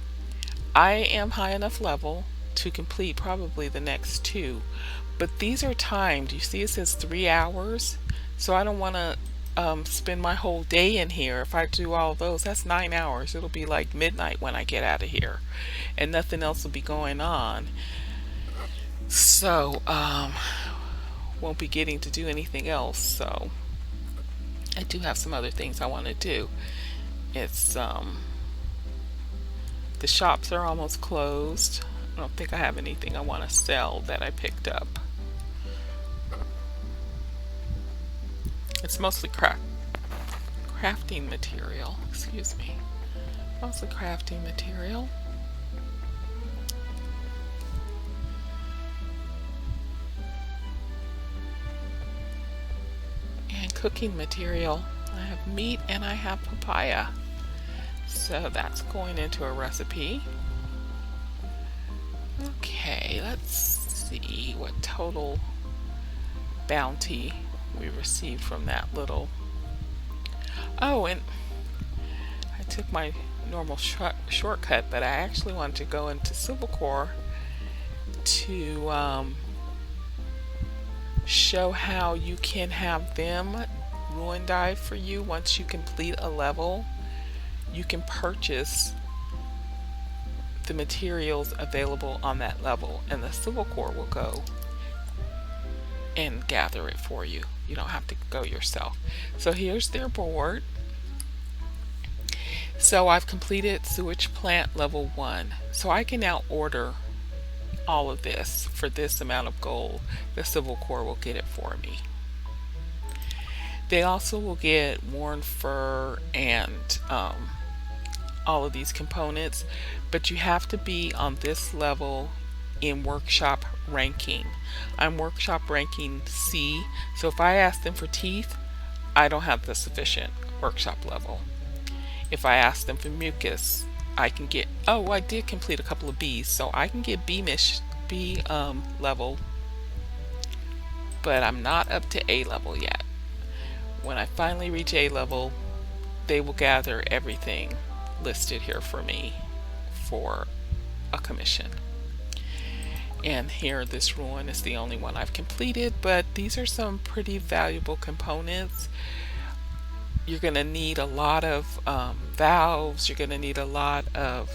I am high enough level to complete probably the next 2, but these are timed. You see it says 3 hours, so I don't want to spend my whole day in here. If I do all those, that's 9 hours. It'll be like midnight when I get out of here, and nothing else will be going on. So won't be getting to do anything else. So I do have some other things I want to do. It's the shops are almost closed. I don't think I have anything I want to sell that I picked up. It's mostly crafting material. Excuse me. Mostly crafting material. And cooking material. I have meat and I have papaya. So that's going into a recipe. Okay, let's see what total bounty we received from that little. Oh, and I took my normal shortcut, but I actually wanted to go into Civil Core to show how you can have them ruin dive for you. Once you complete a level, you can purchase the materials available on that level, and the Civil Core will go and gather it for you. You don't have to go yourself. So here's their board. So I've completed sewage plant level 1. So I can now order all of this for this amount of gold. The Civil Core will get it for me. They also will get worn fur and all of these components, but you have to be on this level in workshop ranking. I'm workshop ranking C, so if I ask them for teeth, I don't have the sufficient workshop level. If I ask them for mucus, I can get, oh, I did complete a couple of B's, so I can get B level, but I'm not up to A level yet. When I finally reach A level, they will gather everything listed here for me for a commission. And here, this ruin is the only one I've completed, but these are some pretty valuable components. You're going to need a lot of valves, you're going to need a lot of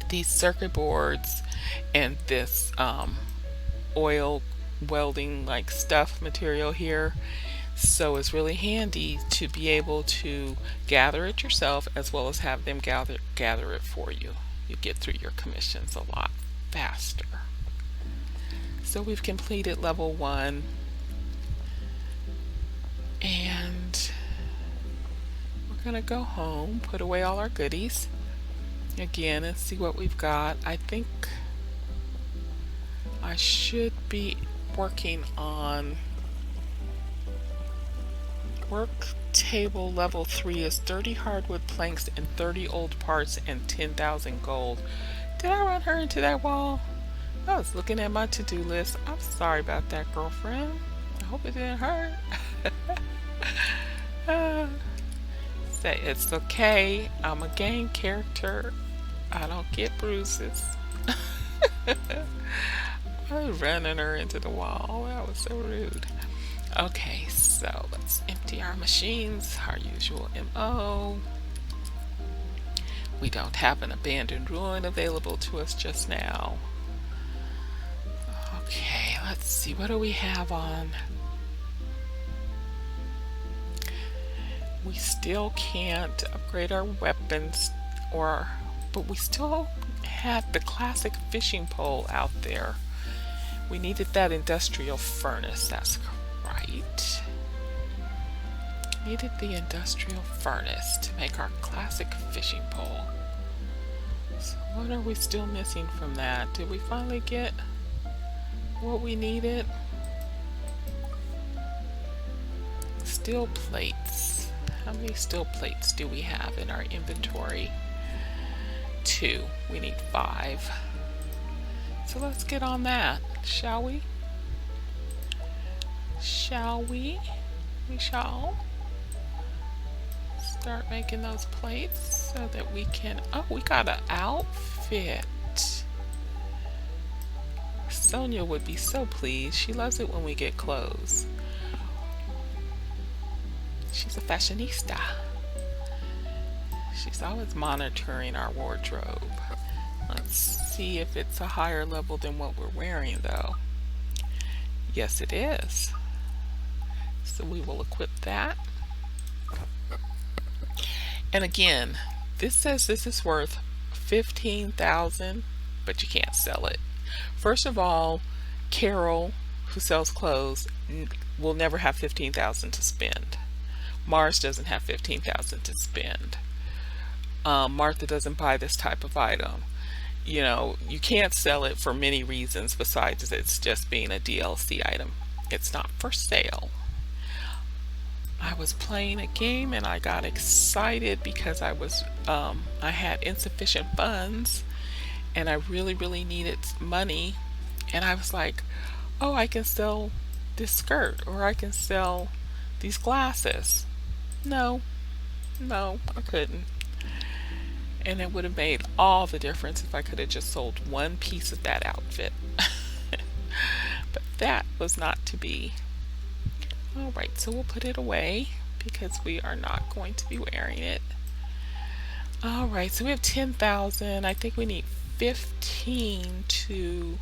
these circuit boards and this oil welding like stuff material here. So it's really handy to be able to gather it yourself as well as have them gather it for you. You get through your commissions a lot faster. So we've completed level 1, and we're gonna go home, put away all our goodies again and see what we've got. I think I should be working on work table level 3 is 30 hardwood planks and 30 old parts and 10,000 gold. Did I run her into that wall? I was looking at my to-do list. I'm sorry about that, girlfriend. I hope it didn't hurt. Say it's okay. I'm a game character. I don't get bruises. I was running her into the wall. That was so rude. Okay, so let's empty our machines. Our usual MO. We don't have an abandoned ruin available to us just now. Okay, let's see. What do we have on? We still can't upgrade our weapons, but we still had the classic fishing pole out there. We needed that industrial furnace. That's right. Needed the industrial furnace to make our classic fishing pole. So what are we still missing from that? Did we finally get what we needed? Steel plates. How many steel plates do we have in our inventory? 2. We need 5. So let's get on that, shall we? Shall we? We shall start making those plates so that we can, oh, we got an outfit. Sonia would be so pleased. She loves it when we get clothes. She's a fashionista. She's always monitoring our wardrobe. Let's see if it's a higher level than what we're wearing, though. Yes, it is. So we will equip that. And again, this says this is worth 15,000, but you can't sell it. First of all, Carol, who sells clothes, will never have 15,000 to spend. Mars doesn't have 15,000 to spend. Martha doesn't buy this type of item. You know, you can't sell it for many reasons besides it's just being a DLC item. It's not for sale. I was playing a game and I got excited because I had insufficient funds and I really needed money, and I was like, oh, I can sell this skirt or I can sell these glasses. No, I couldn't. And it would have made all the difference if I could have just sold one piece of that outfit. But that was not to be. Alright, so we'll put it away because we are not going to be wearing it. Alright, so we have 10,000. I think we need 15 to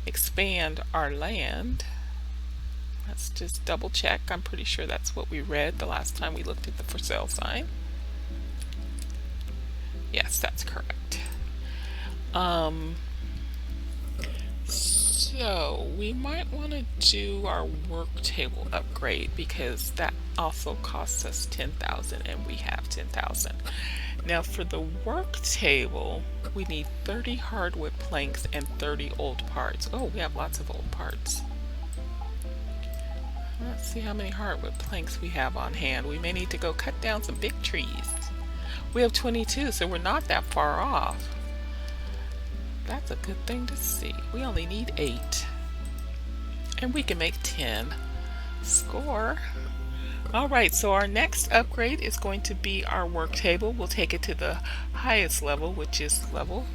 expand our land. Let's just double check. I'm pretty sure that's what we read the last time we looked at the for sale sign. Yes, that's correct. So we might want to do our work table upgrade because that also costs us 10,000 and we have 10,000. Now for the work table, we need 30 hardwood planks and 30 old parts. Oh, we have lots of old parts. Let's see how many hardwood planks we have on hand. We may need to go cut down some big trees. We have 22, so we're not that far off. That's a good thing to see. We only need 8. And we can make 10. Score. Alright, so our next upgrade is going to be our work table. We'll take it to the highest level, which is level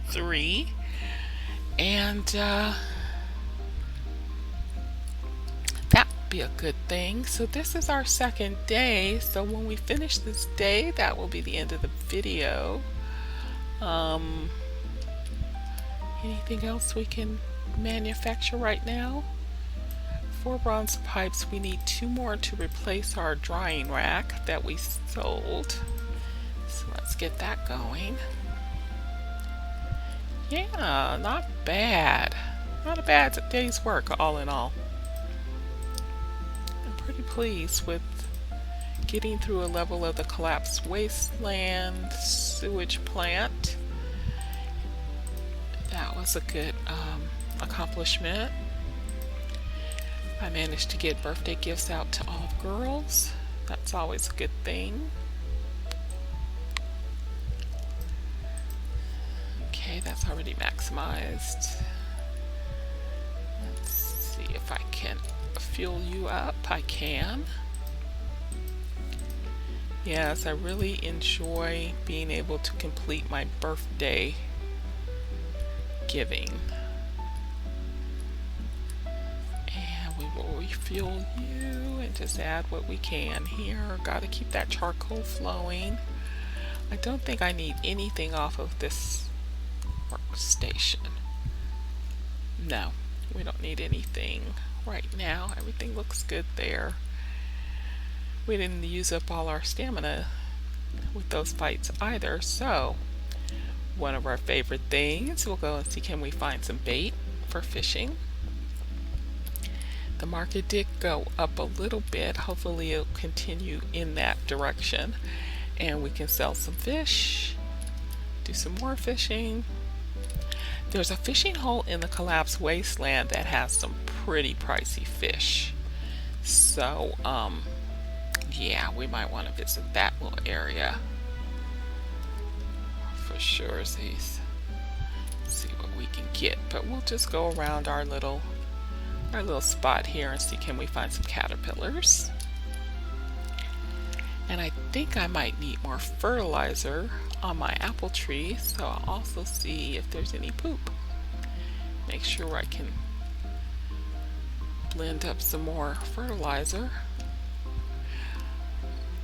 3. And that would be a good thing. So this is our second day. So when we finish this day, that will be the end of the video. Anything else we can manufacture right now? 4 bronze pipes. We need 2 more to replace our drying rack that we sold. So let's get that going. Yeah, not bad. Not a bad day's work, all in all. I'm pretty pleased with getting through a level of the collapsed wasteland sewage plant. That was a good accomplishment. I managed to get birthday gifts out to all girls. That's always a good thing. Okay, that's already maximized. Let's see if I can fuel you up. I can. Yes, I really enjoy being able to complete my birthday giving. And we will refuel you and just add what we can here. Gotta keep that charcoal flowing. I don't think I need anything off of this workstation. No, we don't need anything right now. Everything looks good there. We didn't use up all our stamina with those fights either, so one of our favorite things, we'll go and see can we find some bait for fishing. The market did go up a little bit. Hopefully it'll continue in that direction and we can sell some fish, do some more fishing. There's a fishing hole in the collapsed wasteland that has some pretty pricey fish. So, yeah, we might want to visit that little area for sure. See what we can get, but we'll just go around our little spot here and see can we find some caterpillars. And I think I might need more fertilizer on my apple tree, so I'll also see if there's any poop. Make sure I can blend up some more fertilizer.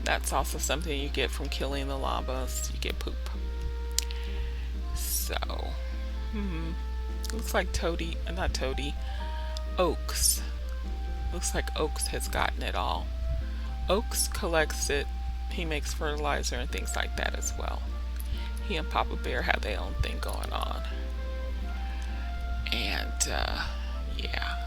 That's also something you get from killing the llamas. You get poop. So, looks like Oaks. Looks like Oaks has gotten it all. Oaks collects it. He makes fertilizer and things like that as well. He and Papa Bear have their own thing going on. And, yeah.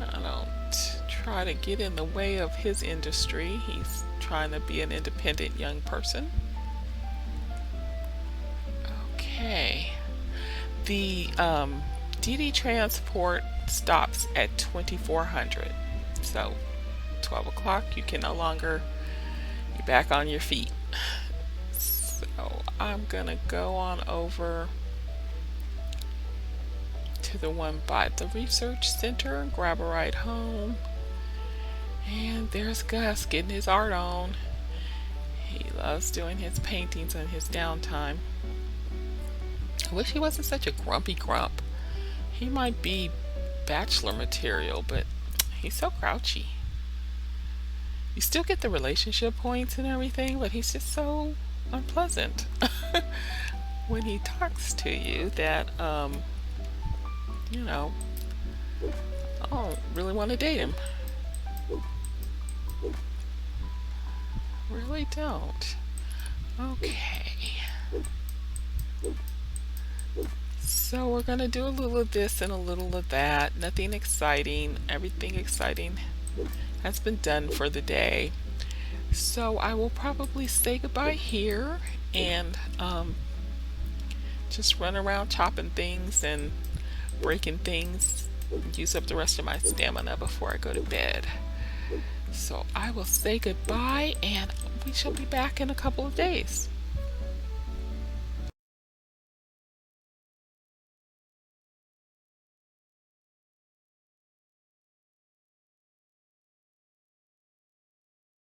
I don't try to get in the way of his industry. He's trying to be an independent young person. Okay. The DD transport stops at 2400. So 12 o'clock you can no longer be back on your feet. So I'm gonna go on over to the one by the research center and grab a ride home. And there's Gus getting his art on. He loves doing his paintings in his downtime. I wish he wasn't such a grumpy grump. He might be bachelor material, but he's so grouchy. You still get the relationship points and everything, but he's just so unpleasant when he talks to you that, you know, I don't really want to date him. Really don't. Okay. So we're going to do a little of this and a little of that. Nothing exciting. Everything exciting has been done for the day. So I will probably say goodbye here and just run around chopping things and breaking things. Use up the rest of my stamina before I go to bed. So I will say goodbye, and we shall be back in a couple of days.